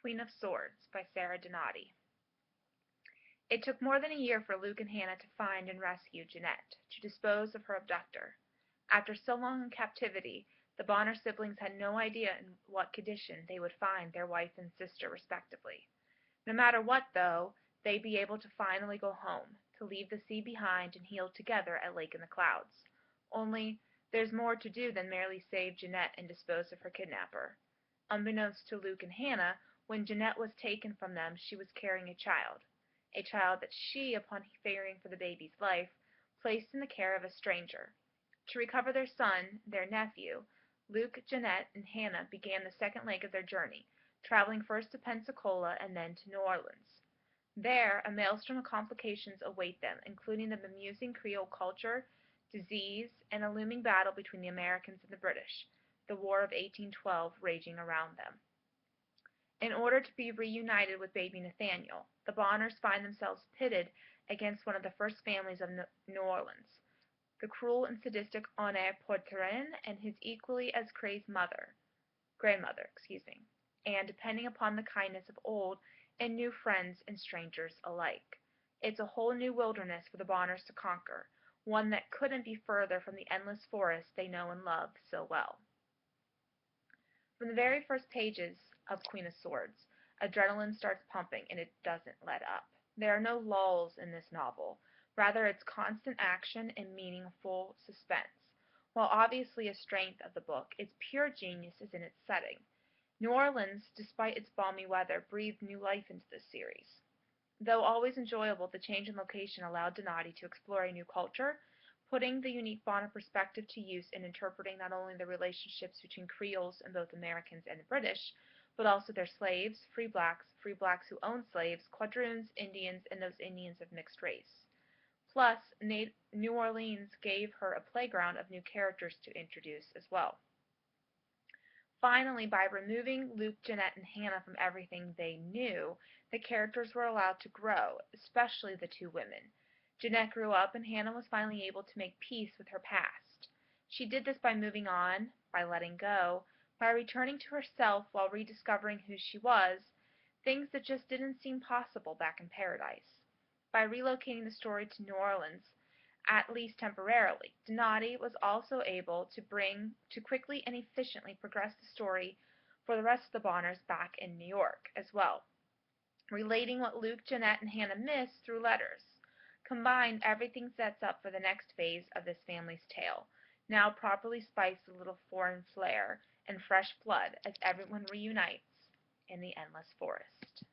Queen of Swords by Sara. It took more than a year for Luke and Hannah to find and rescue Jeanette, to dispose of her abductor. After so long in captivity, the Bonner siblings had no idea in what condition they would find their wife and sister respectively. No matter what, though, they'd be able to finally go home, to leave the sea behind and heal together at Lake in the Clouds. Only, there's more to do than merely save Jeanette and dispose of her kidnapper. Unbeknownst to Luke and Hannah, when Jeanette was taken from them, she was carrying a child that she, upon fearing for the baby's life, placed in the care of a stranger. To recover their son, their nephew, Luke, Jeanette, and Hannah began the second leg of their journey, traveling first to Pensacola and then to New Orleans. There, a maelstrom of complications await them, including the bemusing Creole culture, disease, and a looming battle between the Americans and the British, the War of 1812 raging around them. In order to be reunited with baby Nathaniel, the Bonners find themselves pitted against one of the first families of New Orleans, the cruel and sadistic Honneur Poitrin and his equally as crazed grandmother, and depending upon the kindness of old and new friends and strangers alike. It's a whole new wilderness for the Bonners to conquer, one that couldn't be further from the endless forest they know and love so well. From the very first pages of Queen of Swords, adrenaline starts pumping and it doesn't let up. There are no lulls in this novel. Rather, it's constant action and meaningful suspense. While obviously a strength of the book, its pure genius is in its setting. New Orleans, despite its balmy weather, breathed new life into this series. Though always enjoyable, the change in location allowed Donati to explore a new culture, putting the unique Bonner perspective to use in interpreting not only the relationships between Creoles and both Americans and the British, but also their slaves, free blacks who owned slaves, quadroons, Indians, and those Indians of mixed race. Plus, New Orleans gave her a playground of new characters to introduce as well. Finally, by removing Luke, Jeanette, and Hannah from everything they knew, the characters were allowed to grow, especially the two women. Jeanette grew up, and Hannah was finally able to make peace with her past. She did this by moving on, by letting go, by returning to herself while rediscovering who she was, things that just didn't seem possible back in Paradise. By relocating the story to New Orleans, at least temporarily, Donati was also able to quickly and efficiently progress the story for the rest of the Bonners back in New York as well, relating what Luke, Jeanette, and Hannah missed through letters. Combined, everything sets up for the next phase of this family's tale, now properly spiced with a little foreign flair and fresh blood as everyone reunites in the endless forest.